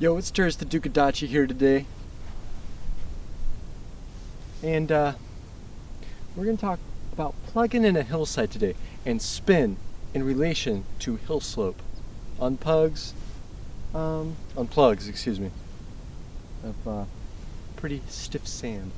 Yo, it's TheDukeo'Docce here today. And we're going to talk about plugging in a hillside today and spin in relation to hill slope on plugs, of pretty stiff sand.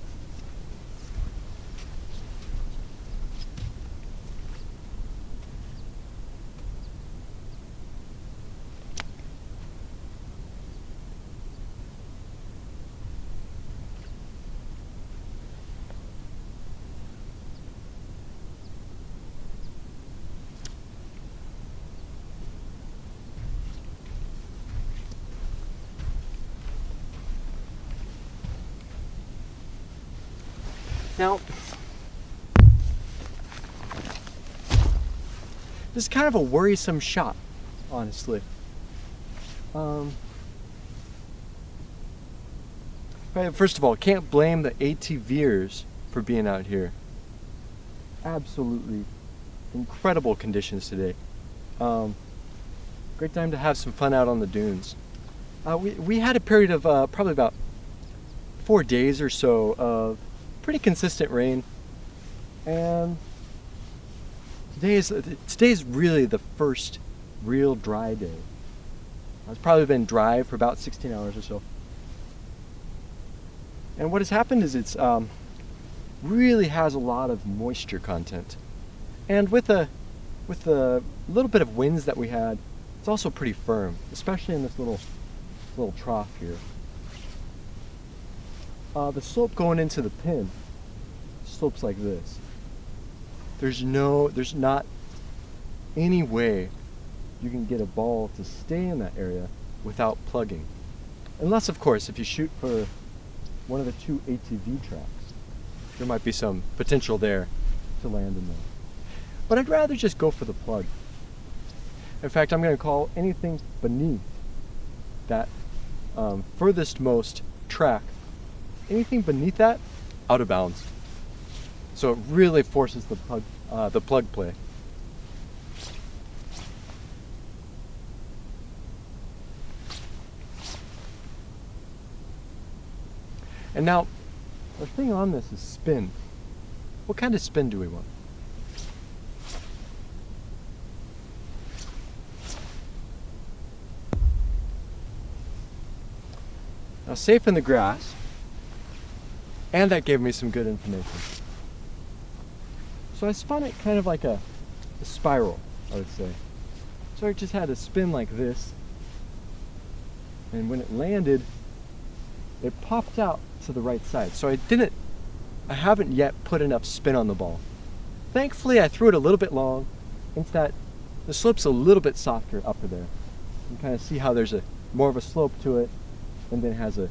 Now, this is kind of a worrisome shot, honestly. First of all, can't blame the ATVers for being out here. Absolutely incredible conditions today. Great time to have some fun out on the dunes. We had a period of probably about 4 days or so of pretty consistent rain, and today's really the first real dry day. It's probably been dry for about 16 hours or so. And what has happened is it's really has a lot of moisture content, and with the little bit of winds that we had, it's also pretty firm, especially in this little trough here. The slope going into the pin slopes like this. There's not any way you can get a ball to stay in that area without plugging. Unless, of course, if you shoot for one of the 2 ATV tracks, there might be some potential there to land in there. But I'd rather just go for the plug. In fact, I'm going to call anything beneath that furthest most track, anything beneath that, out of bounds. So it really forces the plug play. And now, the thing on this is spin. What kind of spin do we want? Now, safe in the grass, and that gave me some good information. So I spun it kind of like a spiral, I would say. So I just had to spin like this, and when it landed, it popped out to the right side. So I haven't yet put enough spin on the ball. Thankfully, I threw it a little bit long, into that the slope's a little bit softer up there. You can kind of see how there's more of a slope to it, and then it has a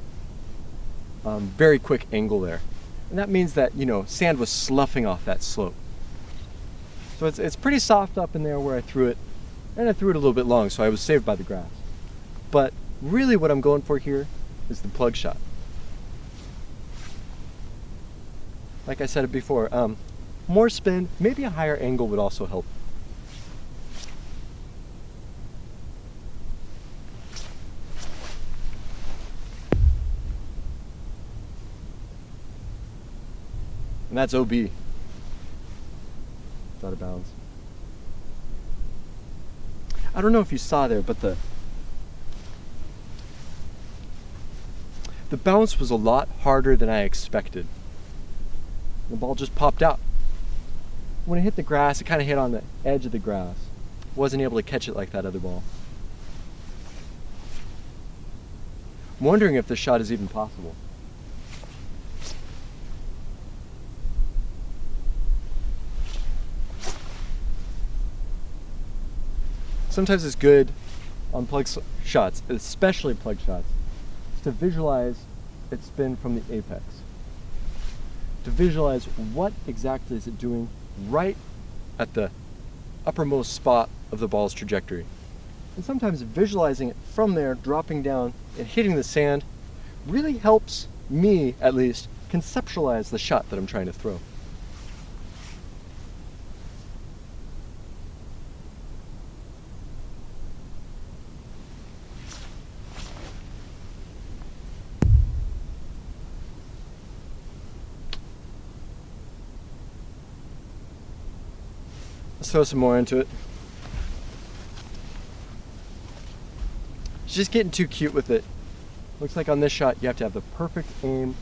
very quick angle there. And that means that, sand was sloughing off that slope. So it's pretty soft up in there where I threw it, and I threw it a little bit long, so I was saved by the grass. But really what I'm going for here is the plug shot. Like I said it before, more spin, maybe a higher angle would also help. And that's OB. It's out of bounds. I don't know if you saw there, but the bounce was a lot harder than I expected. The ball just popped out. When it hit the grass, it kind of hit on the edge of the grass. Wasn't able to catch it like that other ball. I'm wondering if this shot is even possible. Sometimes it's good on plug shots, especially plug shots, to visualize its spin from the apex. To visualize what exactly is it doing right at the uppermost spot of the ball's trajectory. And sometimes visualizing it from there, dropping down and hitting the sand, really helps me, at least, conceptualize the shot that I'm trying to throw. Let's throw some more into it. She's just getting too cute with it. Looks like on this shot you have to have the perfect aim,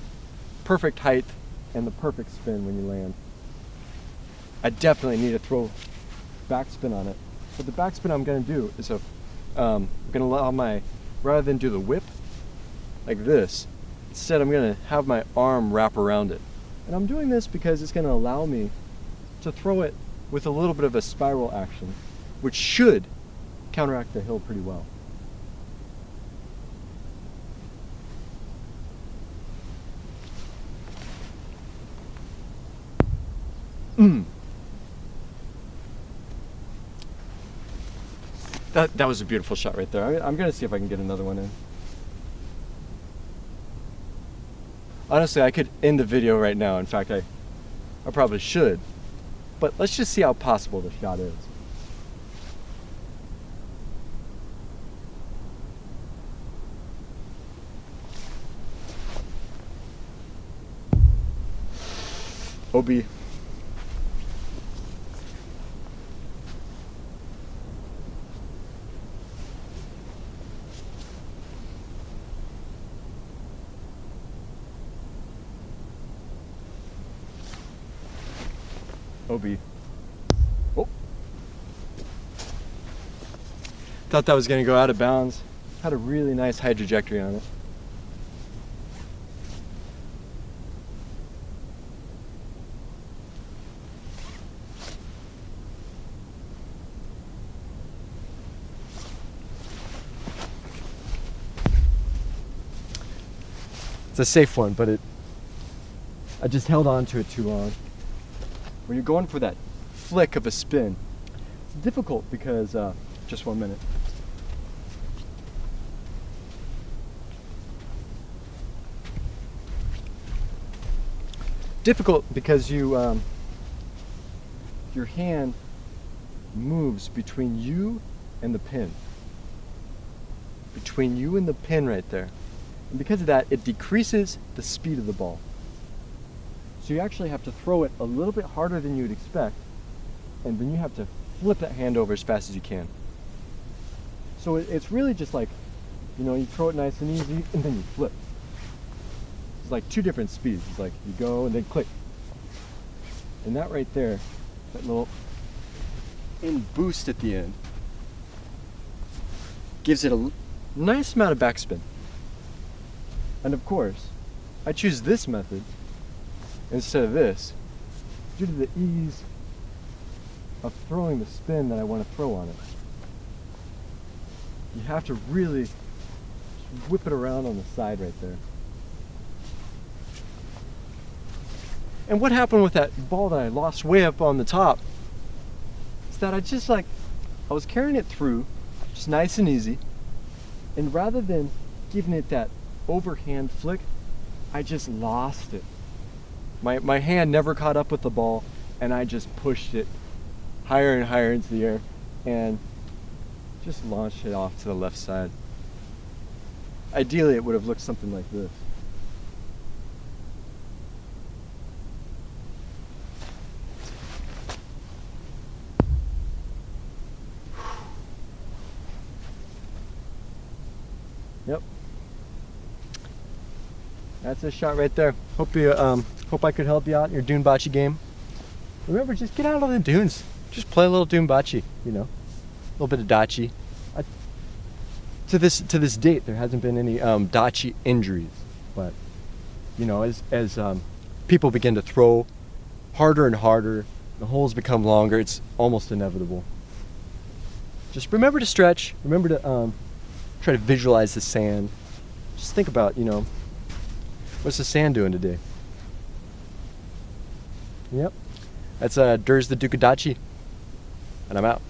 perfect height, and the perfect spin when you land. I definitely need to throw backspin on it. But the backspin I'm going to do is I'm going to allow rather than do the whip like this, instead I'm going to have my arm wrap around it. And I'm doing this because it's going to allow me to throw it with a little bit of a spiral action, which should counteract the hill pretty well. That was a beautiful shot right there. I'm going to see if I can get another one in. Honestly, I could end the video right now. In fact, I probably should. But let's just see how possible this shot is. OB. OB. Oh. Thought that was going to go out of bounds. Had a really nice high trajectory on it. It's a safe one, but I just held on to it too long. When you're going for that flick of a spin, it's difficult because, just 1 minute. Difficult because your hand moves between you and the pin. Between you and the pin right there. And because of that, it decreases the speed of the ball. So you actually have to throw it a little bit harder than you'd expect, and then you have to flip that hand over as fast as you can. So it's really just like, you throw it nice and easy, and then you flip. It's like two different speeds. It's like you go and then click. And that right there, that little in boost at the end, gives it a nice amount of backspin. And of course, I choose this method instead of this due to the ease of throwing the spin that I want to throw on it. You have to really whip it around on the side right there. And what happened with that ball that I lost way up on the top is that I was carrying it through just nice and easy, and rather than giving it that overhand flick, I just lost it. My hand never caught up with the ball, and I just pushed it higher and higher into the air and just launched it off to the left side. Ideally, it would have looked something like this. Yep. That's a shot right there. Hope I could help you out in your dune bocce game. Remember, just get out on the dunes. Just play a little dune bocce, a little bit of Docce. To this date, there hasn't been any Docce injuries, but as people begin to throw harder and harder, the holes become longer. It's almost inevitable. Just remember to stretch. Remember to try to visualize the sand. Just think about, what's the sand doing today? Yep. That's TheDukeo'Docce, and I'm out.